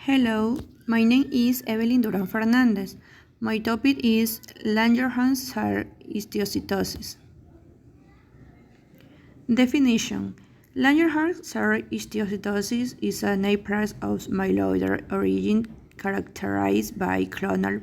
Hello, my name is Evelyn Duran Fernandez. My topic is Langerhans histiocytosis. Definition: Langerhans histiocytosis is a nephras of myeloid origin characterized by clonal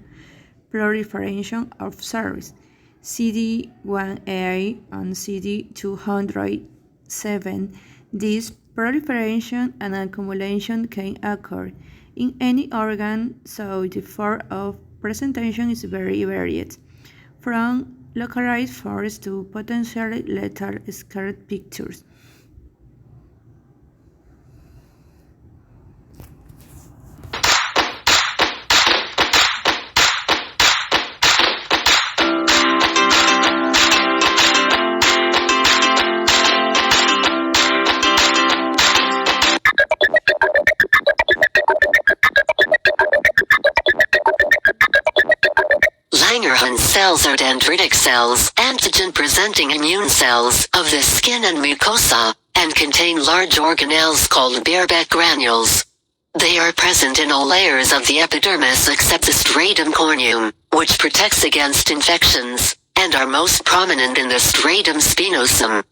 proliferation of cells CD1A and CD207. This proliferation and accumulation can occur in any organ, so the form of presentation is very varied, from localized forms to potentially lethal scarred pictures. Langerhans cells are dendritic cells, antigen-presenting immune cells, of the skin and mucosa, and contain large organelles called Birbeck granules. They are present in all layers of the epidermis except the stratum corneum, which protects against infections, and are most prominent in the stratum spinosum.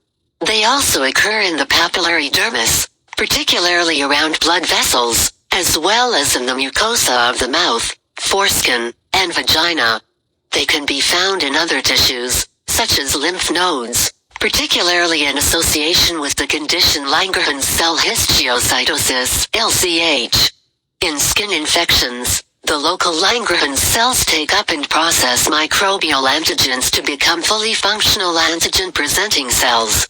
They also occur in the papillary dermis, particularly around blood vessels, as well as in the mucosa of the mouth, foreskin, and vagina. They can be found in other tissues, such as lymph nodes, particularly in association with the condition Langerhans cell histiocytosis, LCH. In skin infections, the local Langerhans cells take up and process microbial antigens to become fully functional antigen-presenting cells.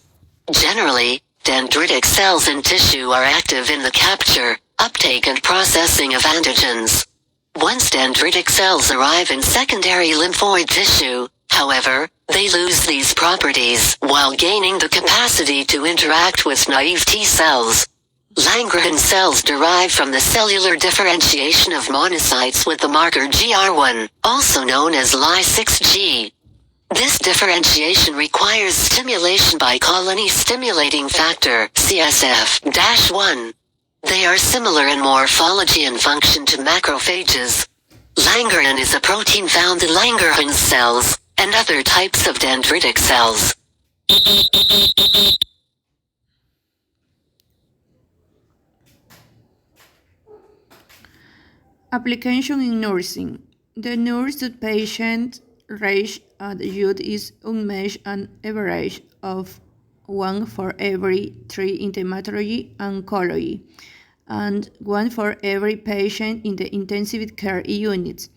Generally, dendritic cells in tissue are active in the capture, uptake and processing of antigens. Once dendritic cells arrive in secondary lymphoid tissue, however, they lose these properties while gaining the capacity to interact with naive T cells. Langerhans cells derive from the cellular differentiation of monocytes with the marker GR1, also known as Ly6G. This differentiation requires stimulation by colony-stimulating factor CSF-1. They are similar in morphology and function to macrophages. Langerhans is a protein found in Langerhans cells and other types of dendritic cells. Application in nursing. The nurse to patient range at youth is unmatched, an average of 1 for every 3 in hematology and oncology, and 1 for every patient in the intensive care units.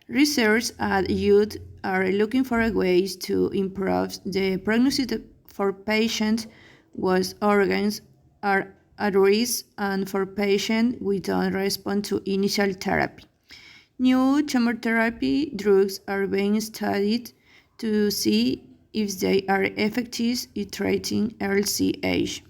Research at youth are looking for ways to improve the prognosis for patients whose organs are at risk and for patients who don't respond to initial therapy. New chemotherapy drugs are being studied to see if they are effective in treating LCH.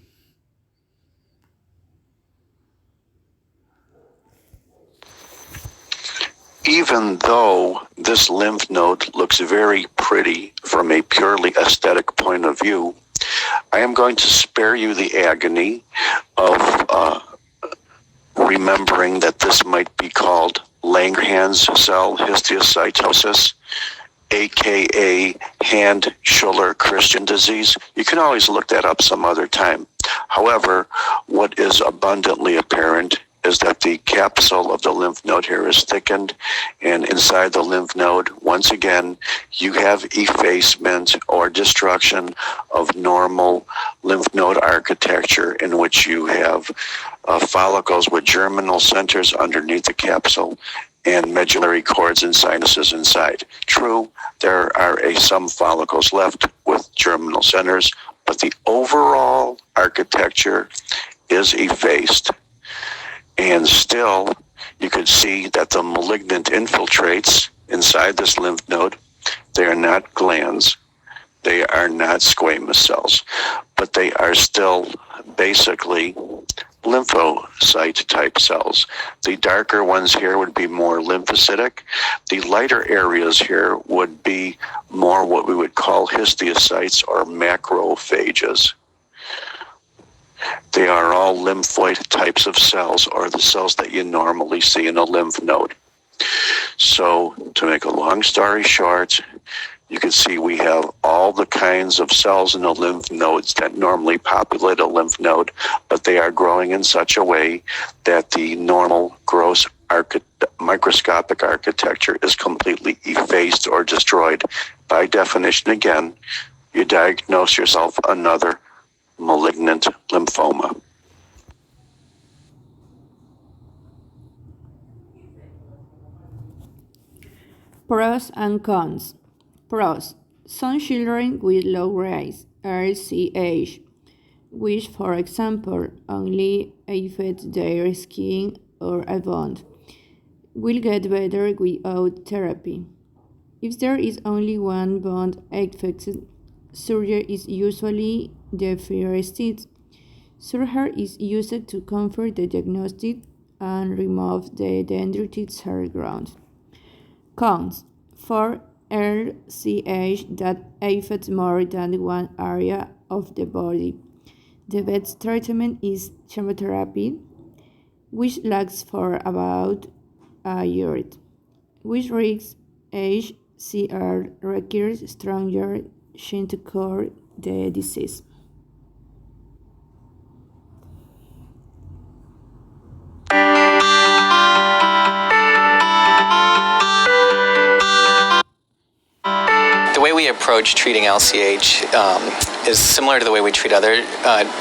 Even though this lymph node looks very pretty from a purely aesthetic point of view, I am going to spare you the agony of remembering that this might be called Langerhans cell histiocytosis, aka Hand-Schuller-Christian disease. You can always look that up some other time. However, what is abundantly apparent is that the capsule of the lymph node here is thickened, and inside the lymph node, once again, you have effacement or destruction of normal lymph node architecture in which you have follicles with germinal centers underneath the capsule and medullary cords and sinuses inside. True, there are some follicles left with germinal centers, but the overall architecture is effaced. And still, you can see that the malignant infiltrates inside this lymph node. They are not glands. They are not squamous cells, but they are still basically lymphocyte-type cells. The darker ones here would be more lymphocytic. The lighter areas here would be more what we would call histiocytes or macrophages. They are all lymphoid types of cells, or the cells that you normally see in a lymph node. So, to make a long story short, you can see we have all the kinds of cells in the lymph nodes that normally populate a lymph node, but they are growing in such a way that the normal gross microscopic architecture is completely effaced or destroyed. By definition, again, you diagnose yourself another malignant lymphoma. Pros and cons. Pros. Some children with low rise RCH, which for example only affect their skin or a bone, will get better without therapy. If there is only one bone affected, surgery is usually the first step. Surgery is used to confirm the diagnosis and remove the dendritic cell growth. Cons. For RCH that affects more than one area of the body, the best treatment is chemotherapy, which lasts for about a year, which risks HCR requires stronger gene to cure the disease. The way we approach treating LCH is similar to the way we treat other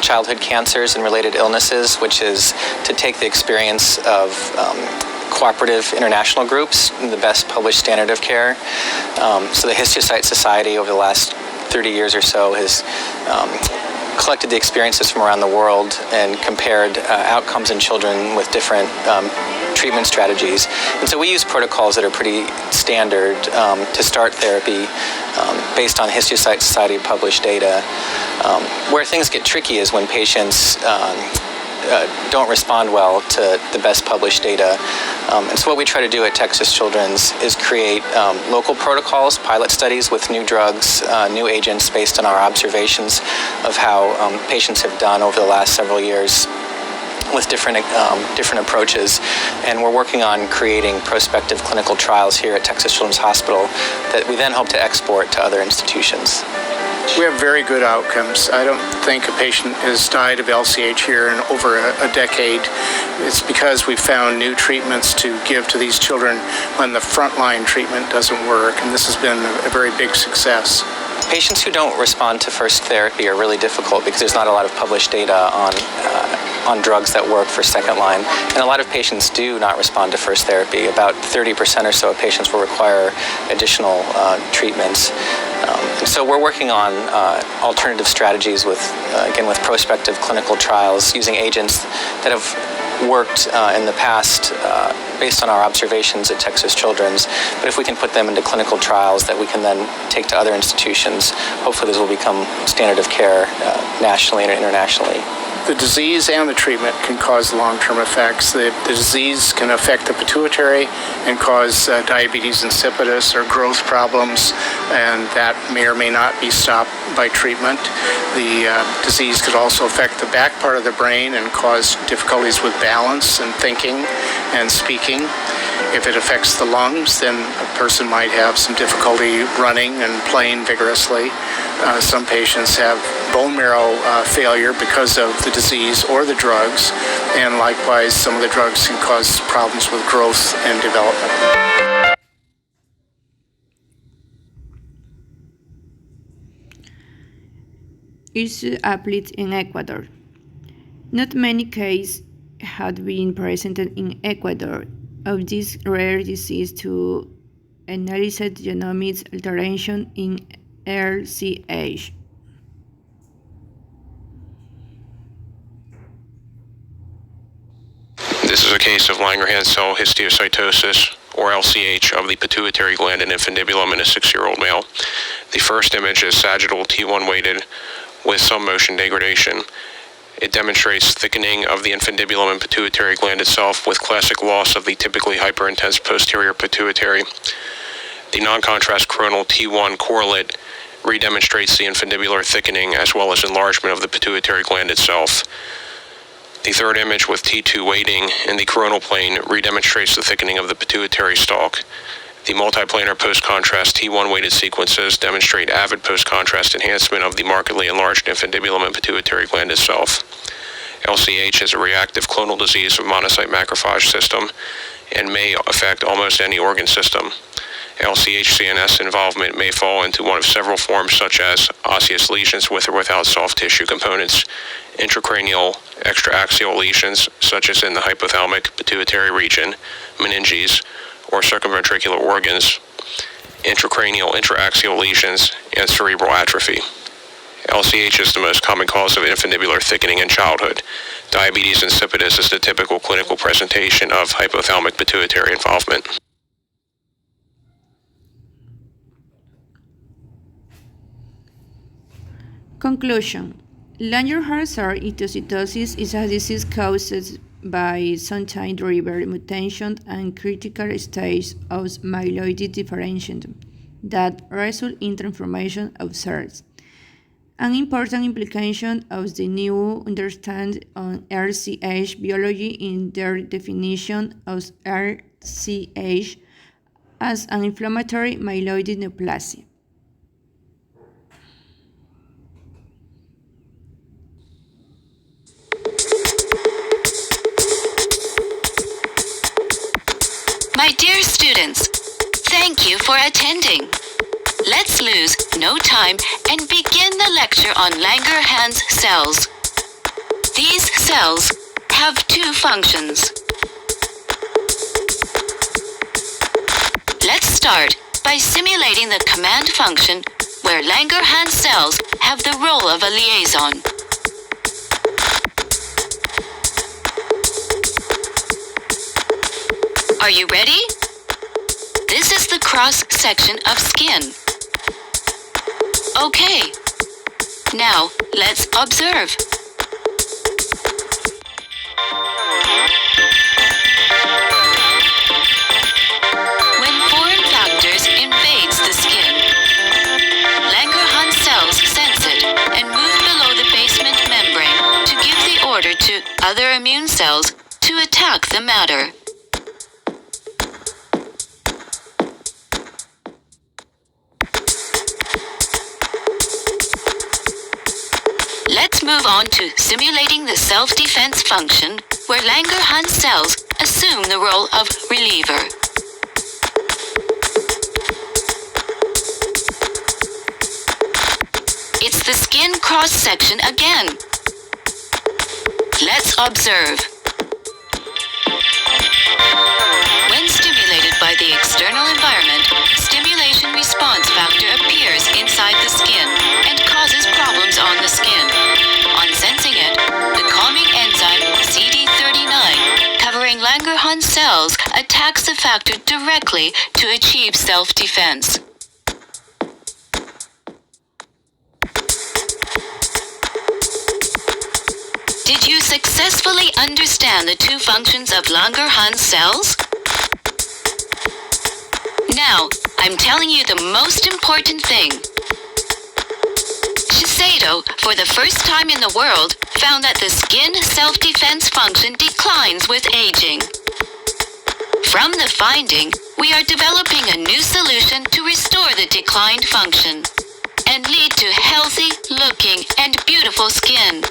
childhood cancers and related illnesses, which is to take the experience of cooperative international groups, the best published standard of care. So the Histiocyte Society over the last 30 years or so has collected the experiences from around the world and compared outcomes in children with different treatment strategies. And so we use protocols that are pretty standard to start therapy based on Histiocyte Society published data. Where things get tricky is when patients don't respond well to the best published data. And so what we try to do at Texas Children's is create local protocols, pilot studies with new drugs, new agents based on our observations of how patients have done over the last several years with different approaches. And we're working on creating prospective clinical trials here at Texas Children's Hospital that we then hope to export to other institutions. We have very good outcomes. I don't think a patient has died of LCH here in over a decade. It's because we found new treatments to give to these children when the frontline treatment doesn't work, and this has been a very big success. Patients who don't respond to first therapy are really difficult because there's not a lot of published data on drugs that work for second line. And a lot of patients do not respond to first therapy. About 30% or so of patients will require additional treatments. And so we're working on alternative strategies with prospective clinical trials using agents that have worked in the past based on our observations at Texas Children's. But if we can put them into clinical trials that we can then take to other institutions, hopefully this will become standard of care nationally and internationally. The disease and the treatment can cause long-term effects. The disease can affect the pituitary and cause diabetes insipidus or growth problems, and that may or may not be stopped by treatment. The disease could also affect the back part of the brain and cause difficulties with balance and thinking and speaking. If it affects the lungs, then a person might have some difficulty running and playing vigorously. Some patients have bone marrow failure because of the disease or the drugs, and likewise some of the drugs can cause problems with growth and development. Issue applied in Ecuador. Not many cases had been presented in Ecuador of this rare disease to analyze genomic alteration in LCH. This is a case of Langerhans cell histiocytosis, or LCH, of the pituitary gland and infundibulum in a 6-year-old male. The first image is sagittal T1 weighted with some motion degradation. It demonstrates thickening of the infundibulum and pituitary gland itself with classic loss of the typically hyperintense posterior pituitary. The non-contrast coronal T1 correlate redemonstrates the infundibular thickening as well as enlargement of the pituitary gland itself. The third image with T2 weighting in the coronal plane redemonstrates the thickening of the pituitary stalk. The multiplanar post-contrast T1 weighted sequences demonstrate avid post-contrast enhancement of the markedly enlarged infundibulum and pituitary gland itself. LCH is a reactive clonal disease of monocyte macrophage system and may affect almost any organ system. LCH CNS involvement may fall into one of several forms such as osseous lesions with or without soft tissue components, intracranial extraaxial lesions such as in the hypothalamic pituitary region, meninges, or circumventricular organs, intracranial intraaxial lesions, and cerebral atrophy. LCH is the most common cause of infundibular thickening in childhood. Diabetes insipidus is the typical clinical presentation of hypothalamic pituitary involvement. Conclusion. Langerhans or histiocytosis is a disease caused by sometime-driven mutation and critical stage of myeloid differentiation that result in transformation of cells. An important implication of the new understanding on LCH biology in their definition of LCH as an inflammatory myeloid neoplasia. My dear students, thank you for attending. Let's lose no time and begin the lecture on Langerhans cells. These cells have two functions. Let's start by simulating the command function where Langerhans cells have the role of a liaison. Are you ready? This is the cross-section of skin. Okay. Now, let's observe. When foreign factors invades the skin, Langerhans cells sense it and move below the basement membrane to give the order to other immune cells to attack the matter. Let's move on to simulating the self-defense function, where Langerhans cells assume the role of reliever. It's the skin cross-section again. Let's observe. When stimulated by the external environment, stimulation response factor appears inside the skin and causes problems on the skin. On sensing it, the calming enzyme CD39, covering Langerhans cells, attacks the factor directly to achieve self-defense. Did you successfully understand the two functions of Langerhans cells? Now, I'm telling you the most important thing. Shiseido, for the first time in the world, found that the skin self-defense function declines with aging. From the finding, we are developing a new solution to restore the declined function and lead to healthy, looking, and beautiful skin.